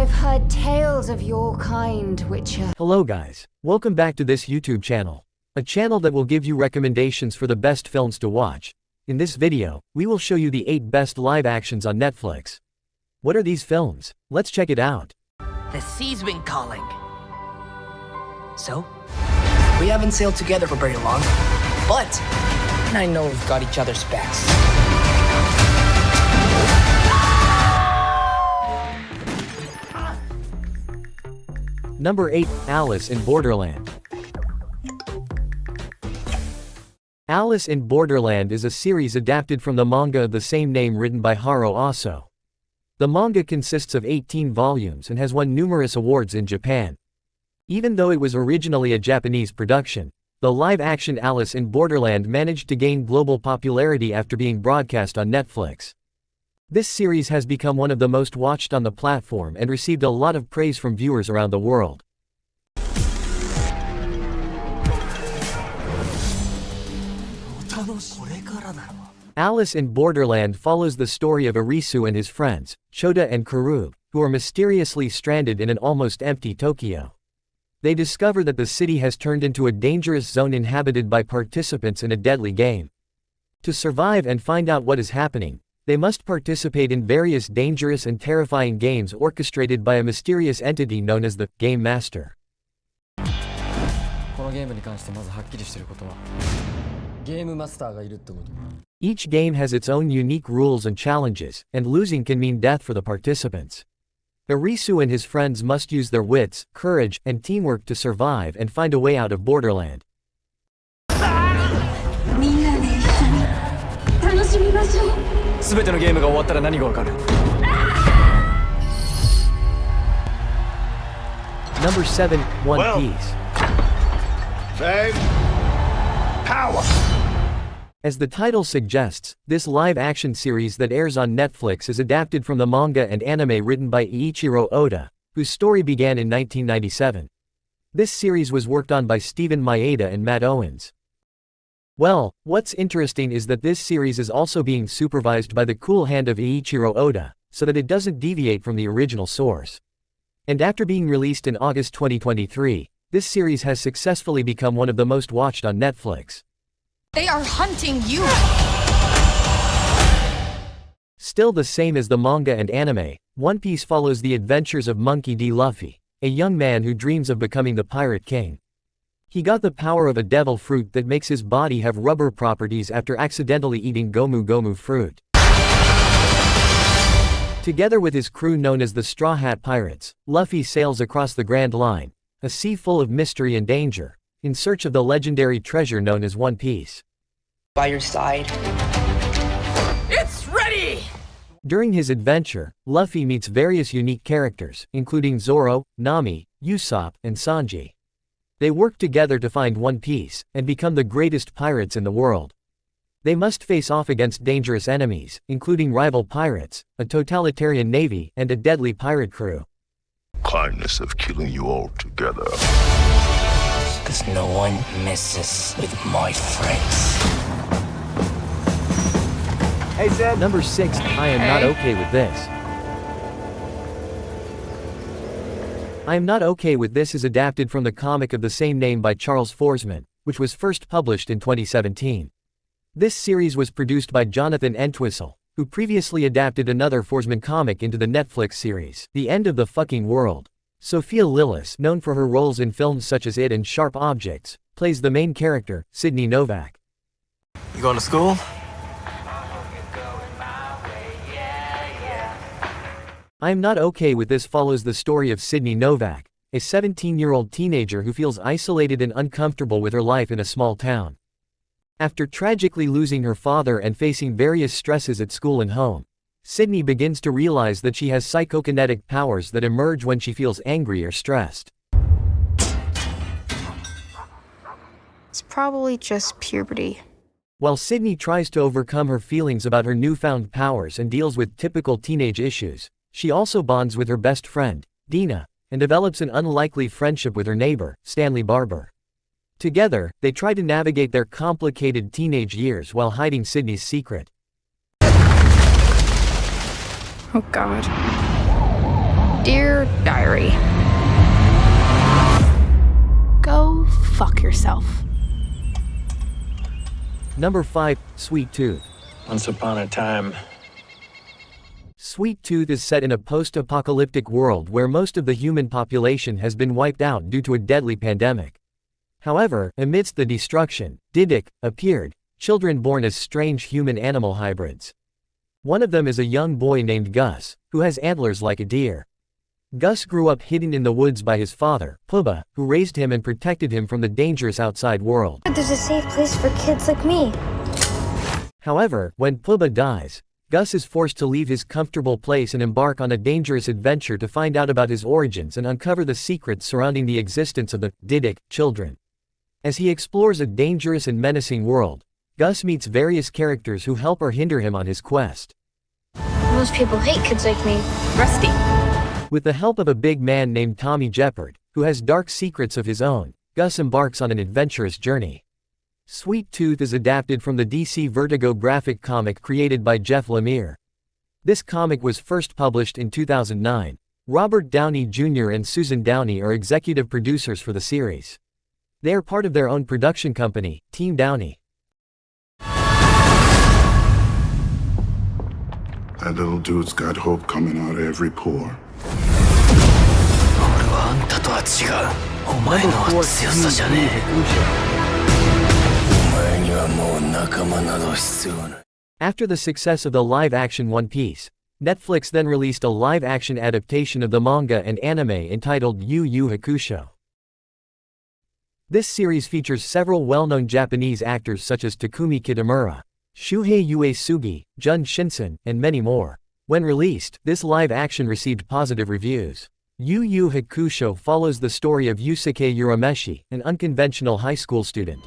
I've heard tales of your kind, Witcher. Hello guys, welcome back to this YouTube channel. A channel that will give you recommendations for the best films to watch. In this video, we will show you the 8 best live actions on Netflix. What are these films? Let's check it out. The sea's been calling. So? We haven't sailed together for very long, but I know we've got each other's backs. Number 8, Alice in Borderland. Alice in Borderland is a series adapted from the manga of the same name written by Haro Aso. The manga consists of 18 volumes and has won numerous awards in Japan. Even though it was originally a Japanese production, the live-action Alice in Borderland managed to gain global popularity after being broadcast on Netflix. This series has become one of the most watched on the platform and received a lot of praise from viewers around the world. Alice in Borderland follows the story of Arisu and his friends, Chota and Kuru, who are mysteriously stranded in an almost empty Tokyo. They discover that the city has turned into a dangerous zone inhabited by participants in a deadly game. To survive and find out what is happening, they must participate in various dangerous and terrifying games orchestrated by a mysterious entity known as the Game Master. Each game has its own unique rules and challenges, and losing can mean death for the participants. Arisu and his friends must use their wits, courage, and teamwork to survive and find a way out of Borderland. Number 7, One Piece. Fame, power. As the title suggests, this live-action series that airs on Netflix is adapted from the manga and anime written by Eiichiro Oda, whose story began in 1997. This series was worked on by Steven Maeda and Matt Owens. Well, what's interesting is that this series is also being supervised by the cool hand of Eiichiro Oda, so that it doesn't deviate from the original source. And after being released in August 2023, this series has successfully become one of the most watched on Netflix. They are hunting you! Still the same as the manga and anime, One Piece follows the adventures of Monkey D. Luffy, a young man who dreams of becoming the Pirate King. He got the power of a devil fruit that makes his body have rubber properties after accidentally eating Gomu Gomu fruit. Together with his crew known as the Straw Hat Pirates, Luffy sails across the Grand Line, a sea full of mystery and danger, in search of the legendary treasure known as One Piece. By your side. It's ready! During his adventure, Luffy meets various unique characters, including Zoro, Nami, Usopp, and Sanji. They work together to find One Piece, and become the greatest pirates in the world. They must face off against dangerous enemies, including rival pirates, a totalitarian navy, and a deadly pirate crew. Kindness of killing you all together. Cause no one messes with my friends. Hey Zed. Number 6, I Am Not Okay With This. I Am Not Okay With This is adapted from the comic of the same name by Charles Forsman, which was first published in 2017. This series was produced by Jonathan Entwistle, who previously adapted another Forsman comic into the Netflix series, The End of the Fucking World. Sophia Lillis, known for her roles in films such as It and Sharp Objects, plays the main character, Sydney Novak. You going to school? I Am Not Okay With This follows the story of Sydney Novak, a 17-year-old teenager who feels isolated and uncomfortable with her life in a small town. After tragically losing her father and facing various stresses at school and home, Sydney begins to realize that she has psychokinetic powers that emerge when she feels angry or stressed. It's probably just puberty. While Sydney tries to overcome her feelings about her newfound powers and deals with typical teenage issues, she also bonds with her best friend, Dina, and develops an unlikely friendship with her neighbor, Stanley Barber. Together, they try to navigate their complicated teenage years while hiding Sydney's secret. Oh God. Dear Diary, go fuck yourself. Number 5, Sweet Tooth. Once upon a time. Sweet Tooth is set in a post-apocalyptic world where most of the human population has been wiped out due to a deadly pandemic. However, amidst the destruction, Didic appeared, children born as strange human-animal hybrids. One of them is a young boy named Gus, who has antlers like a deer. Gus grew up hidden in the woods by his father, Puba, who raised him and protected him from the dangerous outside world. There's a safe place for kids like me. However, when Puba dies, Gus is forced to leave his comfortable place and embark on a dangerous adventure to find out about his origins and uncover the secrets surrounding the existence of the Didic children. As he explores a dangerous and menacing world, Gus meets various characters who help or hinder him on his quest. Most people hate kids like me. Rusty. With the help of a big man named Tommy Jeopard, who has dark secrets of his own, Gus embarks on an adventurous journey. Sweet Tooth is adapted from the DC Vertigo graphic comic created by Jeff Lemire. This comic was first published in 2009. Robert Downey Jr. and Susan Downey are executive producers for the series. They are part of their own production company, Team Downey. That little dude's got hope coming out of every pore. Number 4, Hakusho. After the success of the live-action One Piece, Netflix then released a live-action adaptation of the manga and anime entitled Yu Yu Hakusho. This series features several well-known Japanese actors such as Takumi Kitamura, Shuhei Uesugi, Jun Shinson, and many more. When released, this live-action received positive reviews. Yu Yu Hakusho follows the story of Yusuke Urameshi, an unconventional high school student.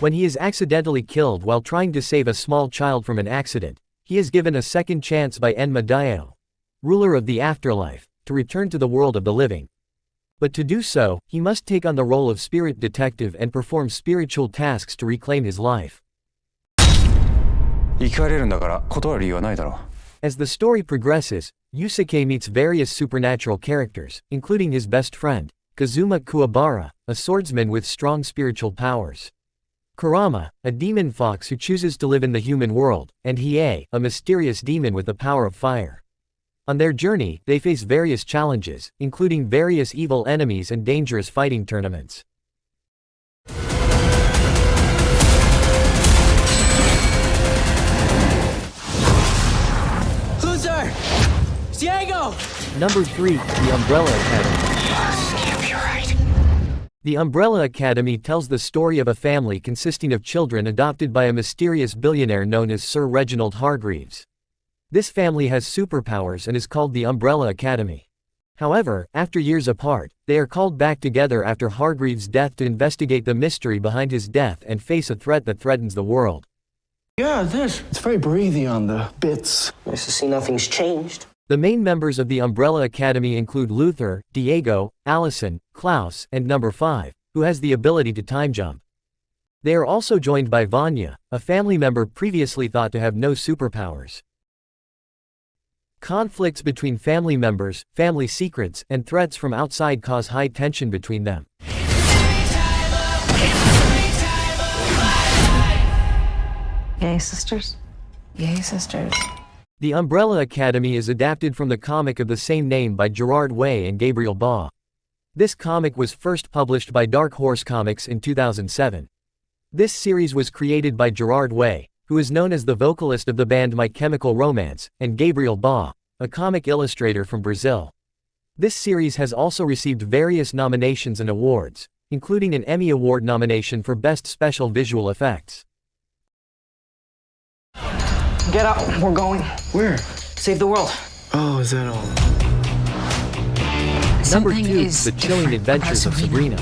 When he is accidentally killed while trying to save a small child from an accident, he is given a second chance by Enma Daio, ruler of the afterlife, to return to the world of the living. But to do so, he must take on the role of spirit detective and perform spiritual tasks to reclaim his life. As the story progresses, Yusuke meets various supernatural characters, including his best friend, Kazuma Kuwabara, a swordsman with strong spiritual powers. Kurama, a demon fox who chooses to live in the human world, and Hiei, a mysterious demon with the power of fire. On their journey, they face various challenges, including various evil enemies and dangerous fighting tournaments. Loser! Diego! Number 3, The Umbrella Academy. The Umbrella Academy tells the story of a family consisting of children adopted by a mysterious billionaire known as Sir Reginald Hargreaves. This family has superpowers and is called the Umbrella Academy. However, after years apart, they are called back together after Hargreaves' death to investigate the mystery behind his death and face a threat that threatens the world. Yeah, it's very breathy on the bits. Nice to see nothing's changed. The main members of the Umbrella Academy include Luther, Diego, Allison, Klaus, and Number 5, who has the ability to time jump. They are also joined by Vanya, a family member previously thought to have no superpowers. Conflicts between family members, family secrets, and threats from outside cause high tension between them. Yay, sisters. Yay, sisters. The Umbrella Academy is adapted from the comic of the same name by Gerard Way and Gabriel Ba. This comic was first published by Dark Horse Comics in 2007. This series was created by Gerard Way, who is known as the vocalist of the band My Chemical Romance, and Gabriel Ba, a comic illustrator from Brazil. This series has also received various nominations and awards, including an Emmy Award nomination for Best Special Visual Effects. Get up, we're going. Where? Save the world. Oh, is that all? Number Something 2, is The Chilling different Adventures of about Sabrina.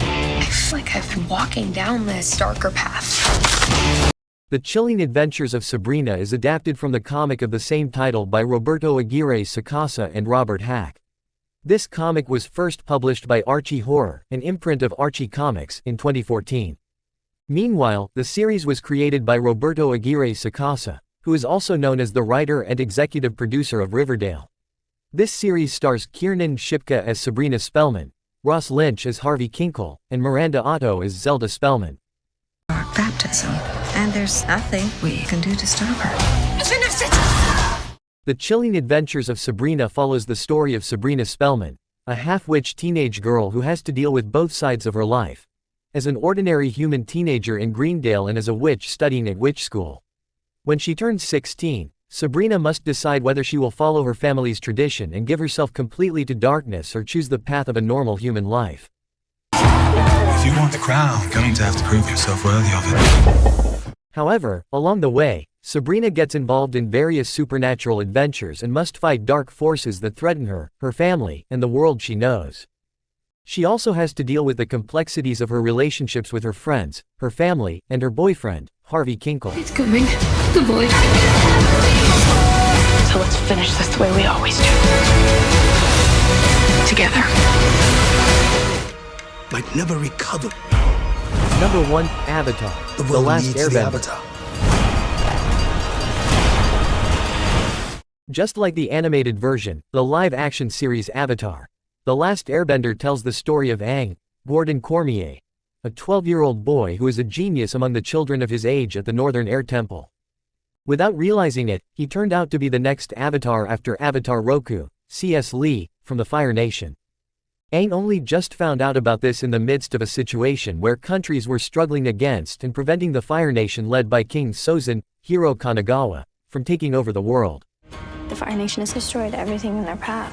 I feel like I've been walking down this darker path. The Chilling Adventures of Sabrina is adapted from the comic of the same title by Roberto Aguirre Sacasa and Robert Hack. This comic was first published by Archie Horror, an imprint of Archie Comics, in 2014. Meanwhile, the series was created by Roberto Aguirre Sacasa, who is also known as the writer and executive producer of Riverdale. This series stars Kiernan Shipka as Sabrina Spellman, Ross Lynch as Harvey Kinkle, and Miranda Otto as Zelda Spellman. Our baptism, and there's nothing we can do to stop her. Finish it! The chilling adventures of Sabrina follows the story of Sabrina Spellman, a half-witch teenage girl who has to deal with both sides of her life, as an ordinary human teenager in Greendale and as a witch studying at witch school. When she turns 16, Sabrina must decide whether she will follow her family's tradition and give herself completely to darkness or choose the path of a normal human life. If you want the crown, you're going to have to prove yourself worthy of it. However, along the way, Sabrina gets involved in various supernatural adventures and must fight dark forces that threaten her, her family, and the world she knows. She also has to deal with the complexities of her relationships with her friends, her family, and her boyfriend, Harvey Kinkle. It's coming. The void. So let's finish this the way we always do. Together. Might never recover. Number 1, Avatar, The The world Last needs the Airbender. Avatar. Just like the animated version, the live-action series Avatar, The Last Airbender tells the story of Aang, Gordon Cormier, a 12-year-old boy who is a genius among the children of his age at the Northern Air Temple. Without realizing it, he turned out to be the next Avatar after Avatar Roku, C.S. Lee, from the Fire Nation. Aang only just found out about this in the midst of a situation where countries were struggling against and preventing the Fire Nation led by King Sozin, Hiro Kanagawa, from taking over the world. The Fire Nation has destroyed everything in their path.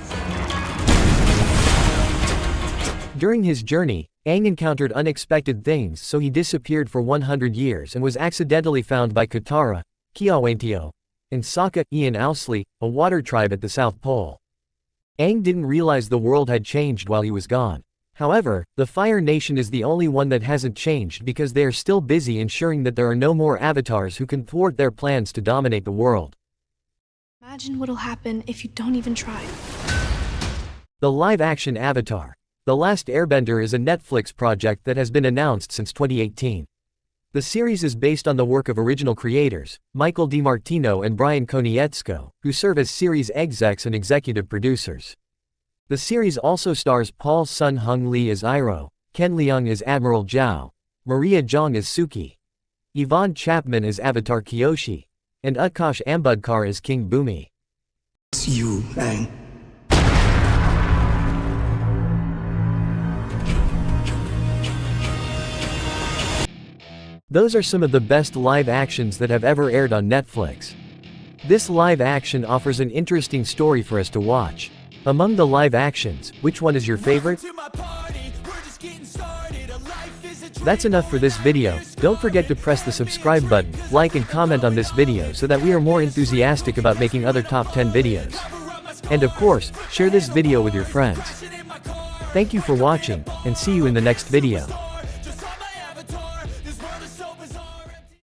During his journey, Aang encountered unexpected things, so he disappeared for 100 years and was accidentally found by Katara, Kiawentio, and Sokka, Ian Owsley, a water tribe at the South Pole. Aang didn't realize the world had changed while he was gone. However, the Fire Nation is the only one that hasn't changed because they are still busy ensuring that there are no more avatars who can thwart their plans to dominate the world. Imagine what'll happen if you don't even try. The live-action Avatar, The Last Airbender is a Netflix project that has been announced since 2018. The series is based on the work of original creators, Michael DiMartino and Brian Konietzko, who serve as series execs and executive producers. The series also stars Paul Sun-Hung Lee as Iroh, Ken Leung as Admiral Zhao, Maria Zhang as Suki, Yvonne Chapman as Avatar Kyoshi, and Utkarsh Ambudkar as King Bumi. It's you, Aang. Those are some of the best live actions that have ever aired on Netflix. This live action offers an interesting story for us to watch. Among the live actions, which one is your favorite? That's enough for this video. Don't forget to press the subscribe button, like and comment on this video so that we are more enthusiastic about making other top 10 videos. And of course, share this video with your friends. Thank you for watching, and see you in the next video.